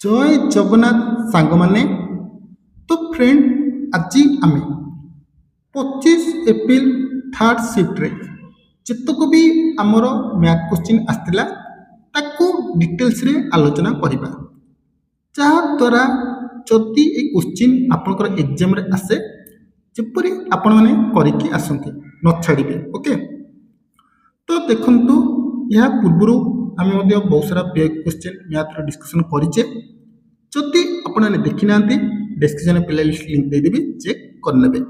ଜୟ ଜଗନ୍ନାଥ ସାଙ୍ଗମାନେ। ତ ଫ୍ରେଣ୍ଡ, ଆଜି ଆମେ 25 ଏପ୍ରିଲ ଥାର୍ଡ଼ ସିଫ୍ଟରେ ଯେତକ ବି ଆମର ମ୍ୟାଥ୍ କ୍ୱେଶ୍ଚିନ୍ ଆସିଥିଲା ତାକୁ ଡିଟେଲ୍ସରେ ଆଲୋଚନା କରିବା, ଯାହାଦ୍ୱାରା ଯଦି ଏଇ କ୍ୱେଶ୍ଚିନ୍ ଆପଣଙ୍କର ଏକ୍ଜାମରେ ଆସେ ଯେପରି ଆପଣମାନେ କରିକି ଆସନ୍ତି, ନ ଛାଡ଼ିବେ। ଓକେ, ତ ଦେଖନ୍ତୁ, ଏହା ପୂର୍ବରୁ ଆମେ ମଧ୍ୟ ବହୁତ ସାରା କ୍ୱେଶ୍ଚିନ୍ ମ୍ୟାଥ୍ର ଡିସ୍କସନ୍ କରିଛେ। ଯଦି ଆପଣମାନେ ଦେଖି ନାହାନ୍ତି, ଡେସ୍କ୍ରିପସନ୍ରେ ପ୍ଲେଲିଷ୍ଟ ଲିଙ୍କ୍ ଦେଇଦେବି, ଚେକ୍ କରିନେବେ।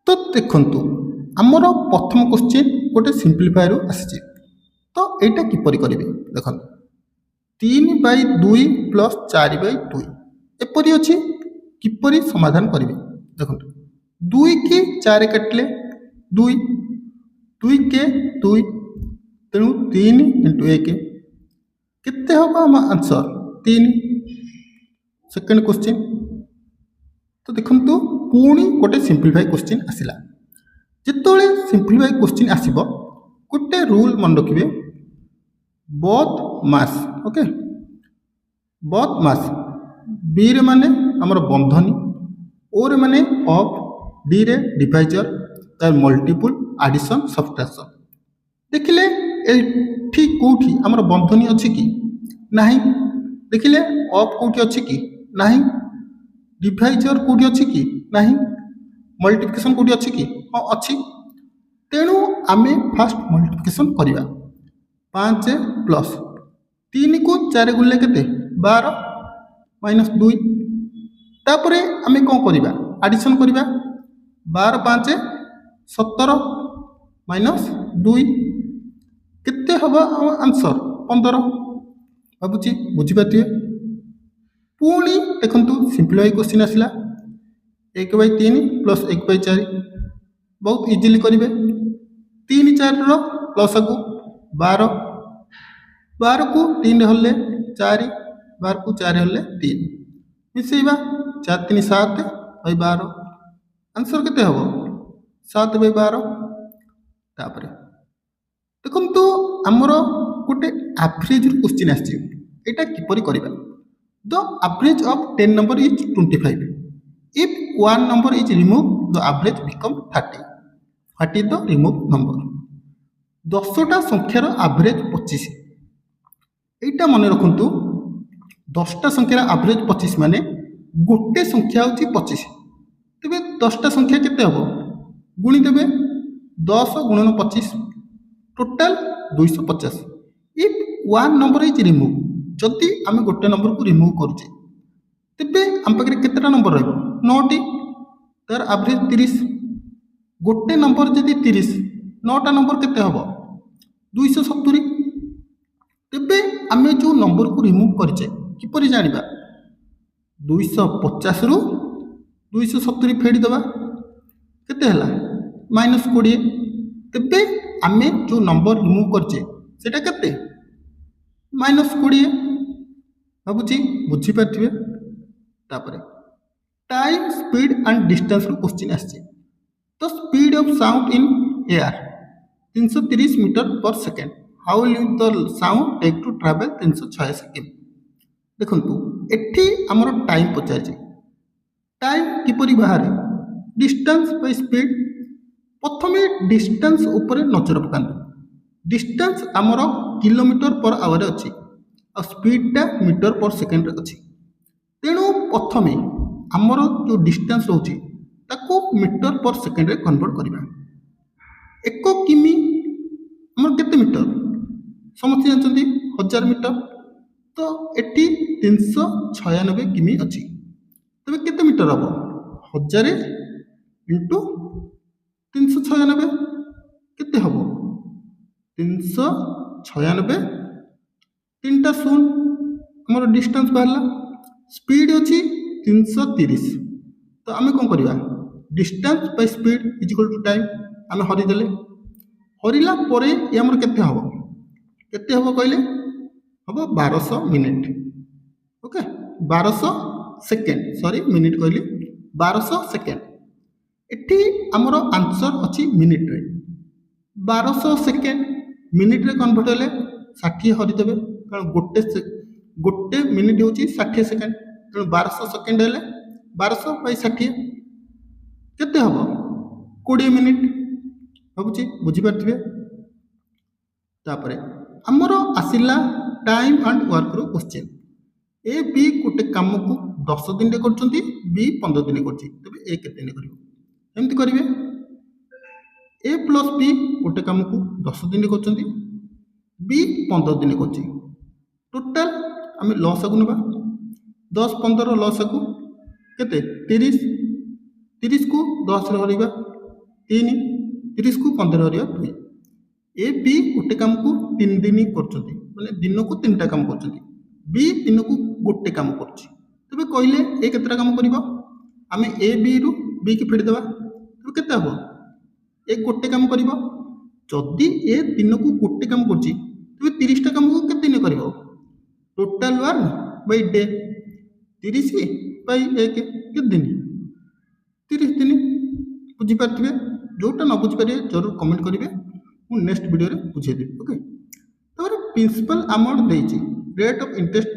ତ ଦେଖନ୍ତୁ, ଆମର ପ୍ରଥମ କ୍ୱେଶ୍ଚିନ୍ ଗୋଟେ ସିମ୍ପ୍ଲିଫାୟରରୁ ଆସିଛି। ତ ଏଇଟା କିପରି କରିବେ ଦେଖନ୍ତୁ, 3/2 ପ୍ଲସ୍ 4/2 ଏପରି ଅଛି। କିପରି ସମାଧାନ କରିବେ ଦେଖନ୍ତୁ, 2 କି 4 କାଟିଲେ 2, 2 କେ 2, ତେଣୁ 3 × 1 କେତେ ହେବ ଆମ ଆନ୍ସର 3। ସେକେଣ୍ଡ କ୍ୱେଶ୍ଚିନ୍, ତ ଦେଖନ୍ତୁ ପୁଣି ଗୋଟେ ସିମ୍ପ୍ଲିଫାଇ କ୍ୱେଶ୍ଚିନ୍ ଆସିଲା। ଯେତେବେଳେ ସିମ୍ପ୍ଲିଫାଇ କ୍ୱେଶ୍ଚିନ୍ ଆସିବ, ଗୋଟେ ରୁଲ୍ ମନେ ରଖିବେ, ବୋଥ୍ ମାସ୍। ଓକେ, ବୋଥ୍ ମାସ୍, ବିରେ ମାନେ ଆମର ବନ୍ଧନୀ, ଓରେ ମାନେ ଅଫ୍, ଡିରେ ଡିଭାଇଜର, ତାର ମଲ୍ଟିପୁଲ, ଆଡ଼ିସନ୍, ସବଟ୍ରାକ୍ସନ୍। ଦେଖିଲେ ଏଠି କେଉଁଠି ଆମର ବନ୍ଧନୀ ଅଛି କି? ନାହିଁ। ଦେଖିଲେ ଅଫ୍ କେଉଁଠି ଅଛି କି? ନାହିଁ। ଡିଭାଇଜର କେଉଁଠି ଅଛି କି? ନାହିଁ। ମଲ୍ଟିପ୍ଲିକେସନ୍ କେଉଁଠି ଅଛି କି? ହଁ, ଅଛି। ତେଣୁ ଆମେ ଫାଷ୍ଟ ମଲ୍ଟିପ୍ଲିକେସନ୍ କରିବା। 5 ପ୍ଲସ୍ 3କୁ 4 ଗୁଣିଲେ କେତେ? 12 ମାଇନସ୍ 2। ତାପରେ ଆମେ କ'ଣ କରିବା? ଆଡ଼ିସନ୍ କରିବା। 12 5 17 ମାଇନସ୍ 2 କେତେ ହେବ ଆମ ଆନ୍ସର? 15। ଭାବୁଛି ବୁଝିପାରିଥିବେ। ପୁଣି ଦେଖନ୍ତୁ ସିମ୍ପ୍ଲିଫାଇ କ୍ୱେଶ୍ଚିନ୍ ଆସିଲା, 1/3 ପ୍ଲସ୍ 1/4 ବହୁତ ଇଜିଲି କରିବେ। 3 4ର ଲସାଗୁ 12, 12କୁ 3 ହଲେ 4, 12କୁ 4 ହଲେ 3, ମିଶାଇବା 4 3 7/12, ଆନ୍ସର କେତେ ହେବ? 7/12। ତାପରେ ଦେଖନ୍ତୁ ଆମର ଗୋଟେ ଆଭରେଜରୁ କ୍ୱେଶ୍ଚିନ୍ ଆସିଛି, ଏଇଟା କିପରି କରିବା? The average of 10 number is 25। If 1 number is remove, the average become 30। 30 the remove number. 10ଟା ସଂଖ୍ୟାର ଆଭରେଜ 25। এইটা মনে ରଖନ୍ତୁ, 10ଟା ସଂଖ୍ୟାର ଆଭରେଜ 25 ମାନେ ଗୋଟେ ସଂଖ୍ୟା ହେଉଛି 25। ତେବେ 10ଟା ସଂଖ୍ୟା କେତେ ହେବ? ଗୁଣି ଦେବେ, 10 ଗୁଣନ 25, total 250। If 1 number is remove, ଯଦି ଆମେ ଗୋଟେ ନମ୍ବରକୁ ରିମୁଭ୍ କରୁଛେ, ତେବେ ଆମ ପାଖରେ କେତେଟା ନମ୍ବର ରହିବ? 9ଟି। ତାର ଆଭରେଜ 30। ଗୋଟେ ନମ୍ବର ଯଦି 30, 9ଟା ନମ୍ବର କେତେ ହେବ? 270। ତେବେ ଆମେ ଯେଉଁ ନମ୍ବରକୁ ରିମୁଭ୍ କରିଛେ କିପରି ଜାଣିବା? 250ରୁ 270 ଫେଡ଼ିଦେବା, କେତେ ହେଲା? -20। ତେବେ ଆମେ ଯେଉଁ ନମ୍ବର ରିମୁଭ୍ କରିଛେ ସେଇଟା କେତେ? -20। ଭାବୁଛି ବୁଝିପାରିଥିବେ। ତାପରେ ଟାଇମ୍, ସ୍ପିଡ୍ ଆଣ୍ଡ ଡିଷ୍ଟାନ୍ସରୁ କ୍ୱେଶ୍ଚିନ୍ ଆସିଛି। ତ speed of sound in air 330 metre per second. How will the sound take to travel 386 କିମି। ଦେଖନ୍ତୁ ଏଠି ଆମର ଟାଇମ୍ ପଚାରିଛି। ଟାଇମ୍ କିପରି ବାହାରେ? Distance by speed. ପ୍ରଥମେ ଡିଷ୍ଟାନ୍ସ ଉପରେ ନଜର ପକାନ୍ତୁ। ଡିଷ୍ଟାନ୍ସ ଆମର କିଲୋମିଟର ପର୍ ଆୱାରରେ ଅଛି, ଆଉ ସ୍ପିଡ୍ଟା ମିଟର ପର୍ ସେକେଣ୍ଡରେ ଅଛି। ତେଣୁ ପ୍ରଥମେ ଆମର ଯେଉଁ ଡିଷ୍ଟାନ୍ସ ରହୁଛି ତାକୁ ମିଟର ପର୍ ସେକେଣ୍ଡରେ କନଭର୍ଟ କରିବା। 1 କିମି ଆମର କେତେ ମିଟର? ସମସ୍ତେ ଜାଣିଛନ୍ତି 1000 ମିଟର। ତ ଏଠି 396 କିମି ଅଛି। ତେବେ କେତେ ମିଟର ହେବ? 1000 ଇଣ୍ଟୁ 396 କେତେ ହେବ? 396, 3ଟା 0, ଆମର ଡିଷ୍ଟାନ୍ସ ବାହାରିଲା। ସ୍ପିଡ୍ ଅଛି 330। ତ ଆମେ କ'ଣ କରିବା? Distance by speed is equal to time. ଆମେ ହରିଦେଲେ, ହରିଲା ପରେ ଏ ଆମର କେତେ ହେବ? କେତେ ହେବ କହିଲେ? ହେବ 1200 ମିନିଟ୍। ଓକେ, 1200 ସେକେଣ୍ଡ, ସରି ମିନିଟ୍ କହିଲି, 1200 ସେକେଣ୍ଡ। ଏଠି ଆମର ଆନ୍ସର ଅଛି ମିନିଟ୍ରେ। 1200 ସେକେଣ୍ଡ ମିନିଟ୍ରେ କନଭର୍ଟ ହେଲେ 60 ହରିଦେବେ, କାରଣ ଗୋଟେ गोटे मिनिट हूँ 60 सेकेंड तेणु 1200 सेकेंड हेल्ले 1200 बाई 60 केते हम 20 मिनिट भावुँ बुझीपारे। तापर आमर आसला टाइम एंड वर्क रो क्वेश्चन ए बी गोटे कम को 10 दिन कर बी 15 दिन कर ए के दिन करमती करेंगे ए प्लस बी गोटे कम को 10 दिन कर बी 15 दिन कर टोटाल आम लस को ना 10 15 लस को केते 30 30 को 10 हरवा 3 30 को 15 हरवा 2 ए बी गोटे काम को 3 दिन कर दिन को 3टा काम कर बी दिन को गोटे काम कर तेज कहले ए केतटा काम कर आम ए बी रु बी की फेड़देवा तेज केते हम ए गोटे काम कर जदि ए दिन को गोटे काम कर 30टा काम को केते दिन कर total work by day 30 by 1 के दिन 30 दिन बुझीपारे। जोटा न बुझीपारे जरूर कमेंट करेंगे मु नेक्स्ट वीडियो रे बुझेदेवी। ओके तो प्रिंसिपल अमाउंट देछि रेट ऑफ इंटरेस्ट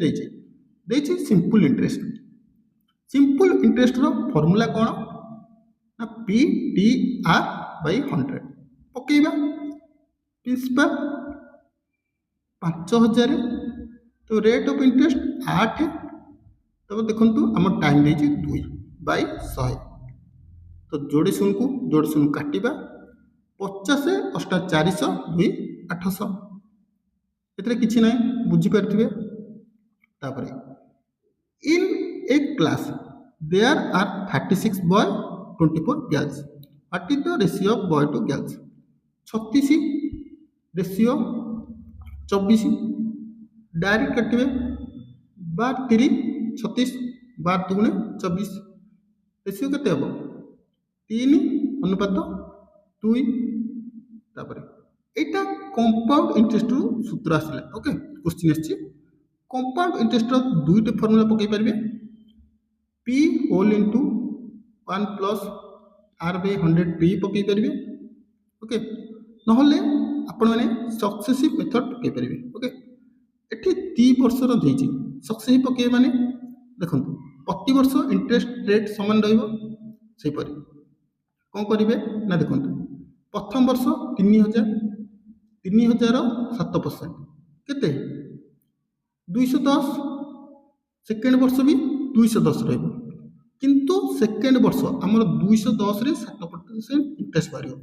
देछि सिंपल इंटरेस्ट। सिंपल इंटरेस्ट रो फार्मूला कौन ना पी टी आर बाई 100 पकेबा प्रिंसिपल 5000 तो रेट ऑफ इंटरेस्ट 8 तब देखंतु आम टाइम देछि 2 बाई 100 तो जोड़े शून काटिबा 50 8 400 2 800 एतरे किछि नै बुझीपारे। तापर in a class there are 36 boy 24 girls what is the ratio of boy to girls 36 ratio 24 direct काटिबे 12 36 12 दुगुणे 24 रेशियो केते हबो 3 अनुपात 2 तापर एटा कंपाउंड इंटरेस्ट रो सूत्र आसला। ओके क्वेश्चन आछि कंपाउंड इंटरेस्ट रो दुईटा फार्मूला पकई परबे p whole into 1 plus r by 100 p पकई परबे। ओके नहले आपण माने सक्सेसिव मेथड पकई परबे। ओके एठी 3 वर्ष रो देछि सक्सेसिव पकई माने देखंतु प्रति वर्ष इंटरेस्ट रेट समान रहइबो सेहि परि कोन करिवे ना देखंतु प्रथम वर्ष 3000 7% केते 210 सेकेंड वर्ष भी 210 रहइबो किंतु सेकेंड वर्ष हमर 210 रे 7% इंटरेस्ट बारियो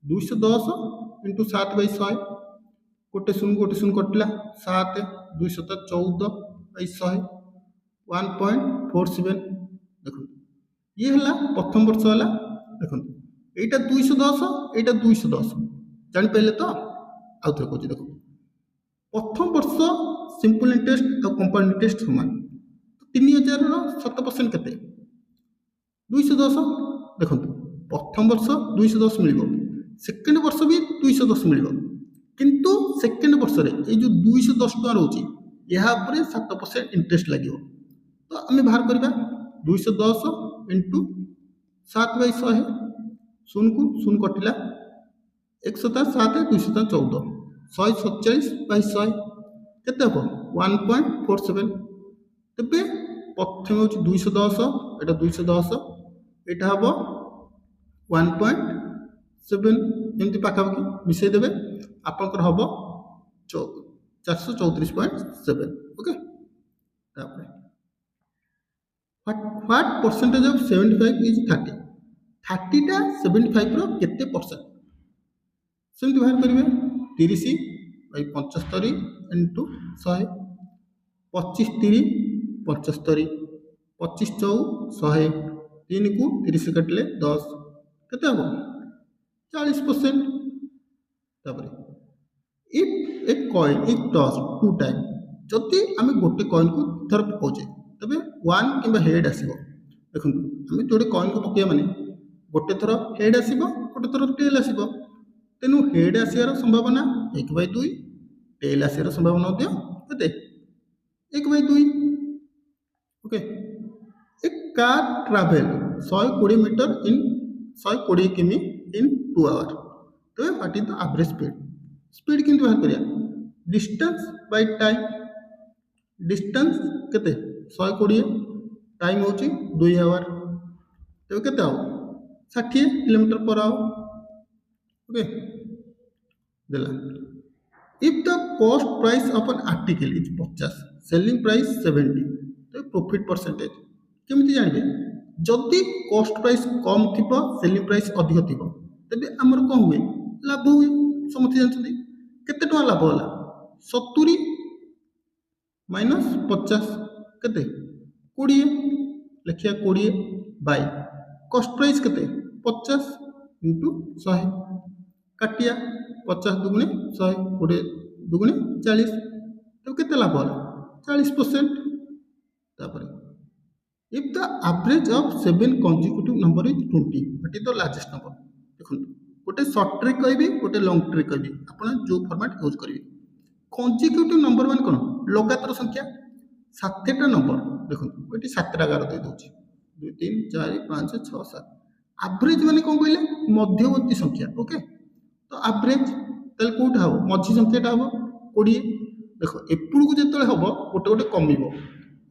210 इंटू 7 बाई 100 गोटे शून कटला 7 214 बाई 100 1.47 देखो ये हला प्रथम वर्ष हला देखो एटा 210 एटा 210 जान पहले तो आउ थोड़ा कहूँ देखो प्रथम वर्ष सिंपल इंटरेस्ट और कंपाउंड इंटरेस्ट समान 3000 7% केते 210 देखो प्रथम वर्ष 210 मिलिबो सेकेंड वर्ष भी 210 मिलिबो किंतु सेकेंड वर्ष रे ए जो 210 टका रहउची यहा ऊपर 7% इंटरेस्ट लागियो तो आम बाहर करबा 210 इंटू 7 बाई 100 शून को शून कटिला 107 214 147 बाई 100 केते हम 1.47 तेबे प्रथम हूँ 210 एटा 210 एटा हम 1.7 एमती पाखापाखि मिसई देवे आपंकर हम 434.7 okay what percentage of 75 is 30 टा 75 रो केते परसेंट सेमती बाहर करेंगे 30 बाई 75 इंटू 100 25 3 75 25 4 100 3 को 30 काटिले 10 केते हम 40%। तापर if a coin is toss 2 time जदि आम गोटे कॉइन को थर पकाउचे तबे 1 किंबा हेड आसीबो देखो आम जोड़े कॉइन को पकैया माने गोटे थर हेड आसीबो गोटे थर टेल आसीबो तेनु हेड आसियार संभावना 1/2 टेल आसियार संभावना केते 1/2 ओके ए कार ट्रैवल 120 मीटर इन 120 किमी इन 2 आवर तो what is the average speed किंतु बाहर करिया डिस्टेंस बाय टाइम डिस्टेंस केते 120 टाइम होची 2 आवर तो केते हो 60 किलोमीटर पर आवर ओके देला if the cost price of an article is 50 selling price 70 तो प्रॉफिट परसेंटेज केमिति जानबे जदि कॉस्ट प्राइस कम थिबो सेलिंग प्राइस अधिक थिबो तबे हमर कोन हुए लाभ हुए समझ जानछथि केते टका लाभ होला 70 माइनस 50 केते 20 लिखिया 20 बाय कॉस्ट प्राइस केते 50 इंटू 100 काटिया 50 दुगुणे 100 20 दुगुणे 40 तो केते लाभ होला 40% तापर if the average of 7 consecutive number is 20 that is the largest number देखो गोटे शॉर्ट ट्रिक कहबी गोटे लॉन्ग ट्रिक कहबी आपण जो फॉर्मेट यूज करिवे consecutive number मान कोन लगातार संख्या 7टा नंबर देखो एटी 7टा गार दे दोची 2 3 4 5 6 7 एवरेज माने कोन कहले मध्यवर्ती संख्या ओके तो एवरेज तल कोठा हो मध्य संख्याटा हो 20 देखो एपुड़ को जेतले हबो गोटे गोटे कमिबो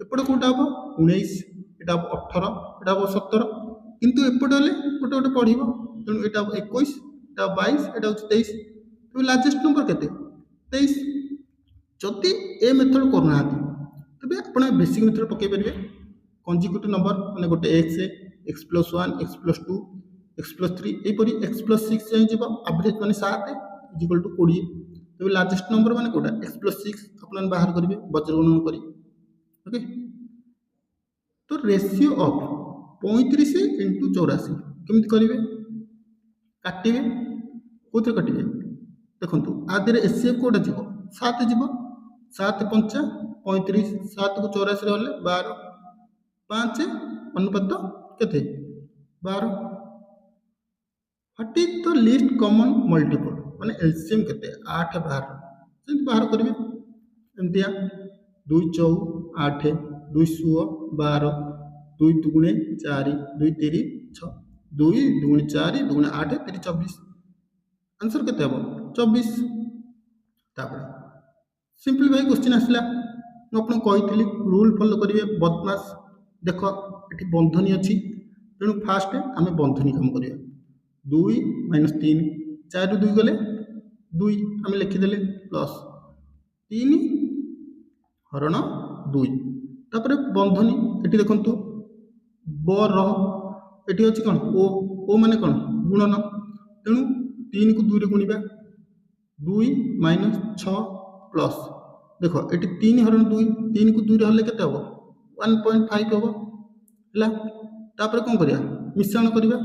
एपड़ कोठा हो 19 एटा 18 एटा 17 किंतु एपट हले गोटे गोटे पढ़िबो तेणु एटा 21 एटा 22 एटा 23 तो लार्जेस्ट नंबर केते 23 जदि ए मेथड करना तबे आपण बेसिक मेथड पकै परिबे कंजिक्यूटिव नंबर माने गोटे x plus 1 x plus 2 x plus 3 ए परी x प्लस 6 जाई जिवो एवरेज माने 7 इज इक्वल टू 20 तबे लार्जेस्ट नंबर माने कोटा x प्लस 6 आपण बाहर करिवे बज्र गणना करी ओके तो रेशियो ऑफ 35 इंटू 84 केमिति करिवे काटिवे कोथे काटिवे देखंतु आदरे एससीएफ कोडा जीवो 7 जीवो 7 5 35 7 को 84 रे होले 12 5 अनुपात केते 12 what is the least common multiple माने एलसीएम केते 8 12 सेंत बाहर करिवे एमतिया 2 4 8 2 16 12 2 दुगुणे 4 2 3 6 2 दुगुणे 4 दुगुणे 8 3 24 आंसर केते हबो 24 तापर सिंपलीफाई क्वेश्चन आसला मैं आपन कहितली रूल फॉलो करिवे बदमाश देखो एठी बंधनी अछि तेणु फास्ट आमे बंधनी काम करिया 2 - 3 4 2 गले 2 आमे लिखि देले प्लस 3 हरण 2 तापर बंधनी एठी देखंतु बर एठी अछि कोन ओ माने कोन गुणन तेणु 3 को 2 रे गुणिबा 2 - 6 प्लस देखो एठी 3 हरण 2 3 को 2 रे हले केते हबो 1.5 हबो हला तापर कोन करिया मिश्रण करिबा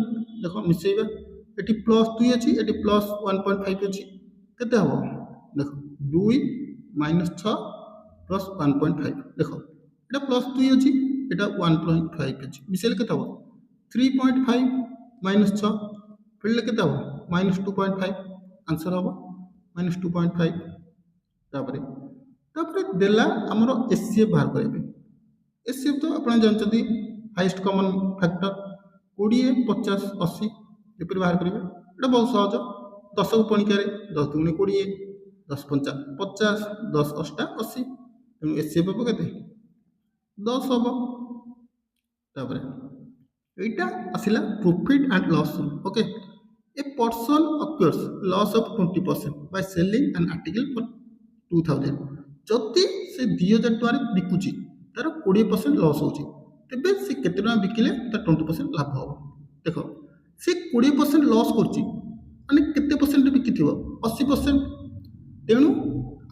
देखो मिसेइबा एठी प्लस 2 अछि एठी प्लस 1.5 अछि केते हबो देखो 2 - 6 प्लस 1.5 देखो एटा प्लस 2 अछि एटा 1.5 अछि मिसेल केते हबो 3.5 - 6 फिर केते हबो -2.5 आंसर हबो -2.5 तापर देला हमरो एचसीएफ बाहर करबे एचसीएफ तो आपण जानचदी हाईएस्ट कॉमन फैक्टर 20 50 80 एपर बाहर करबे एटा बहुत सहज 10 को पणिका रे 10 दुने 20 10 5 50 10 8 80 तेणु एचसीएफ हबो केते 10 हबो तापर एटा आसिला profit and loss okay a person occurs loss of 20% by selling an article for 2000 जति से 2000 टका रे बिकुची तार 20% लॉस होची तबे से केते टका बिकिले तार 20% लाभ हो देखो से 20% लॉस करची माने केते परसेंट बिकिथिबो 80% तेणु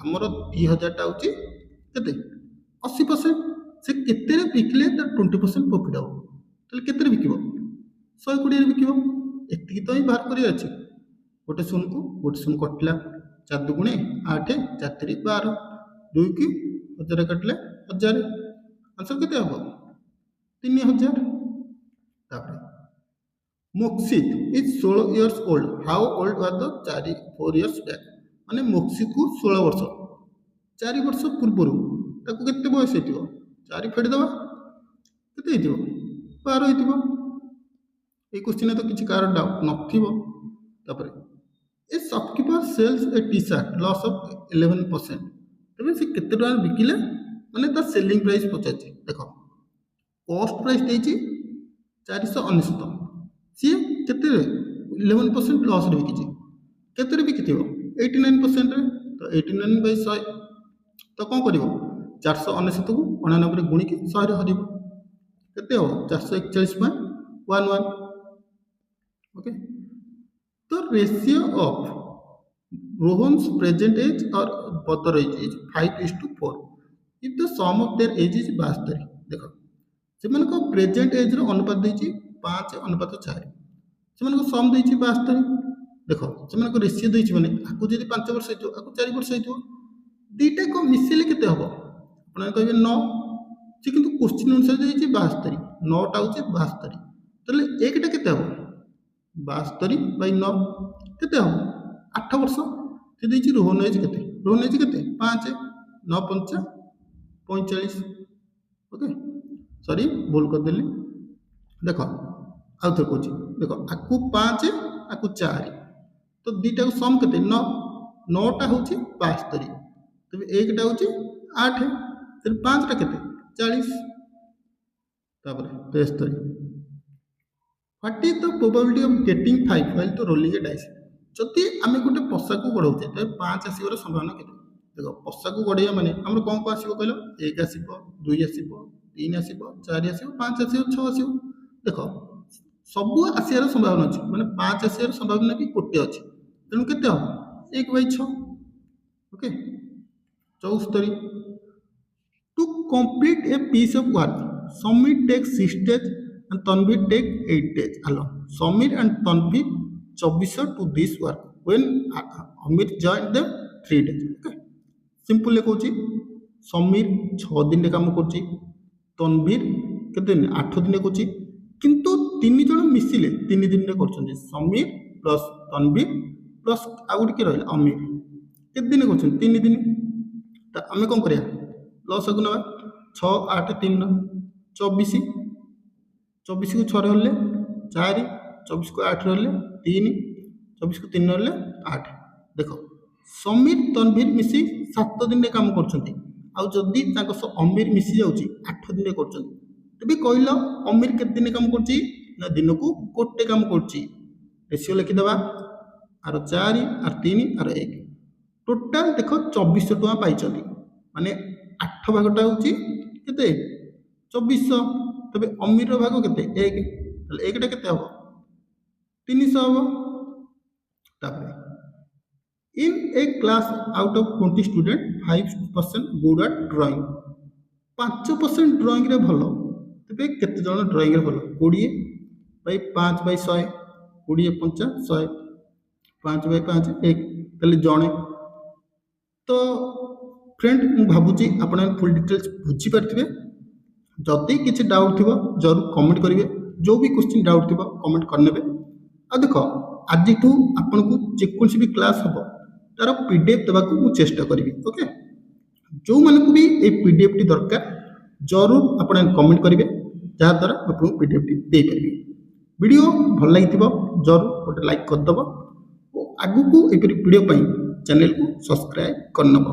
हमर 2000 टा होची केते 80% से केते रे बिकिले तार 20% प्रॉफिट हो तले केते रे बिकिबो 120 रे बिकिबो एतिकी तो ही बाहर करी अछि गोटे शून कटला 4 दुगुणे 8 4 3 12 2 की 1000 कटले 1000 आंसर केते हबो 3000 तापर Mokshit is 16 years old how old were the 4 years back माने मोक्सित को 16 वर्ष 4 वर्ष पूर्व ताको केते बयस हेतिबो 4 फेड दबा केते हेतिबो 12 हेतिबो ए क्वेश्चन तो किसी कार डाउट नथिबो तापर a shopkeeper sells a T shirt loss of 11% तबे से केते टका बिकिले ମାନେ ତା ସେଲିଂ ପ୍ରାଇସ୍ ପଚାରିଛି। ଦେଖ କଷ୍ଟ ପ୍ରାଇସ୍ ଦେଇଛି 499, ସିଏ କେତେରେ 11% ଲସ୍ରେ ବିକିଛି। କେତେରେ ବିକିଥିବ 89%ରେ, ତ 89/100 ତ କ'ଣ କରିବ 499କୁ 99ରେ ଗୁଣିକି 100ରେ ହରିବ, କେତେ ହେବ 441.11। Okay, the ratio of Rohan's present age or brother age is 5:4 if the sum of their age is 72। ଦେଖ ସେମାନଙ୍କ ପ୍ରେଜେଣ୍ଟ ଏଜ୍ର ଅନୁପାତ ଦେଇଛି 5:4, ସେମାନଙ୍କ ସମ୍ ଦେଇଛି 72। ଦେଖ ସେମାନଙ୍କ ରେସିଓ ଦେଇଛି ମାନେ ଆକୁ ଯଦି 5 ବର୍ଷ ହେଇଥିବ ଆକୁ 4 ବର୍ଷ ହେଇଥିବ, ଦୁଇଟାକୁ ମିଶିଲେ କେତେ ହେବ ଆପଣ କହିବେ 9। ସେ କିନ୍ତୁ କୋଶ୍ଚିନ୍ ଅନୁସାରେ ଦେଇଛି 72, 9ଟା ହେଉଛି 72, ତାହେଲେ ଏକଟା କେତେ ହେବ 72/9 କେତେ ହେବ 8 ବର୍ଷ। ସେ ଦେଇଛି ରୋହନ ଏଜ୍ କେତେ, ରୋହନ ଏଜ୍ କେତେ 5, 9 5 45। ଓକେ ସରି ଭୁଲ କରିଦେଲି। ଦେଖ ଆଉ ଥରେ କହୁଛି, ଦେଖ ଆକୁ 5 ଆକୁ 4, ତ ଦୁଇଟାକୁ ସମ୍ କେତେ 9, 9ଟା ହେଉଛି 72, ତେବେ ଏକଟା ହେଉଛି 8, ତେବେ 5ଟା କେତେ 40, ତାପରେ 73। What is the probability of getting 5 while to rolling a dice? ଯଦି ଆମେ ଗୋଟେ ପଶାକୁ ଗଢ଼ାଉଛେ ତେବେ 5 ଆସିବାର ସମ୍ଭାବନା କେତେ? ଦେଖ ପଶାକୁ ଗଢ଼େଇବା ମାନେ ଆମର କ'ଣ କ'ଣ ଆସିବ କହିଲ, 1 ଆସିବ, 2 ଆସିବ, 3 ଆସିବ, 4 ଆସିବ, 5 ଆସିବ, 6 ଆସିବ। ଦେଖ ସବୁ ଆସିବାର ସମ୍ଭାବନା ଅଛି, ମାନେ 5 ଆସିବାର ସମ୍ଭାବନା ବି ଗୋଟେ ଅଛି, ତେଣୁ କେତେ ହେବ 1/6। Okay 74। To complete a piece of work, Samir takes 6 days and Tanvir takes 8 days alone. Samir and Tanvir 24 to this work when Amir joined them 3 days. Okay, simple କହୁଛି ସମୀର 6 ଦିନରେ କାମ କରୁଛି, ତନବୀର କେତେ ଦିନ 8 ଦିନରେ କରୁଛି, କିନ୍ତୁ 3 ଜଣ ମିଶିଲେ 3 ଦିନରେ କରୁଛନ୍ତି। ସମୀର ପ୍ଲସ୍ ତନବୀର ପ୍ଲସ୍ ଆଉ ଗୋଟେ କିଏ ରହିଲା ଅମୀର, କେତେ ଦିନ କରୁଛନ୍ତି 3 ଦିନ। ତ ଆମେ କ'ଣ କରିବା ଲସ୍କୁ ନେବା, 6 8 3 24, 24କୁ 6ରେ ହେଲେ 4, 24କୁ 8ରେ ହେଲେ 3, 24କୁ 3 ହେଲେ 8। ଦେଖ ସମୀର ତନବୀର ମିଶି 7 ଦିନରେ କାମ କରୁଛନ୍ତି, ଆଉ ଯଦି ତାଙ୍କ ସହ ଅମୀର ମିଶି ଯାଉଛି 8 ଦିନରେ କରୁଛନ୍ତି, ତେବେ କହିଲ ଅମୀର କେତେ ଦିନ କାମ କରୁଛି ନା ଦିନକୁ ଗୋଟେ କାମ କରୁଛି। ରେସିଓ ଲେଖିଦେବା, ଆର 4 ଆର 3 ଆର 1, ଟୋଟାଲ ଦେଖ 2400 ଟଙ୍କା ପାଇଛନ୍ତି, ମାନେ 8 ଭାଗଟା ହେଉଛି କେତେ 2400, ତେବେ ଅମୀରର ଭାଗ କେତେ 1, ତାହେଲେ 1ଟା କେତେ ହେବ 300 ହେବ। ତାପରେ in a class out of 20 student 5% good at drawing, 5% ଡ୍ରଇଂରେ ଭଲ, ତେବେ କେତେ ଜଣ ଡ୍ରଇଂରେ ଭଲ 20/5/100, 20 5 100, 5/5 1, ତାହେଲେ ଜଣେ। ତ ଫ୍ରେଣ୍ଡ ମୁଁ ଭାବୁଛି ଆପଣ ଫୁଲ୍ ଡିଟେଲ୍ସ ବୁଝିପାରିଥିବେ। ଯଦି କିଛି ଡାଉଟ୍ ଥିବ ଜରୁର କମେଣ୍ଟ କରିବେ, ଯେଉଁ ବି କ୍ୱେଶ୍ଚିନ୍ ଡାଉଟ୍ ଥିବ କମେଣ୍ଟ କରିନେବେ। ଆଉ ଦେଖ ଆଜିଠୁ ଆପଣଙ୍କୁ ଯେକୌଣସି ବି କ୍ଲାସ୍ ହେବ ତାର PDF ଦେବାକୁ ମୁଁ ଚେଷ୍ଟା କରିବି। ଓକେ, ଯେଉଁମାନଙ୍କୁ ବି এই PDFଟି ଦରକାର ଜରୁର ଆପଣ କମେଣ୍ଟ କରିବେ, ଯାହାଦ୍ୱାରା ଆପଣଙ୍କୁ PDFଟି ଦେଇପାରିବି। ଭିଡ଼ିଓ ଭଲ ଲାଗିଥିବ ଜରୁର ଗୋଟେ ଲାଇକ୍ କରିଦେବ ଓ ଆଗକୁ ଏପରି ଭିଡ଼ିଓ ପାଇଁ ଚ୍ୟାନେଲକୁ ସବସ୍କ୍ରାଇବ୍ କରିନେବ।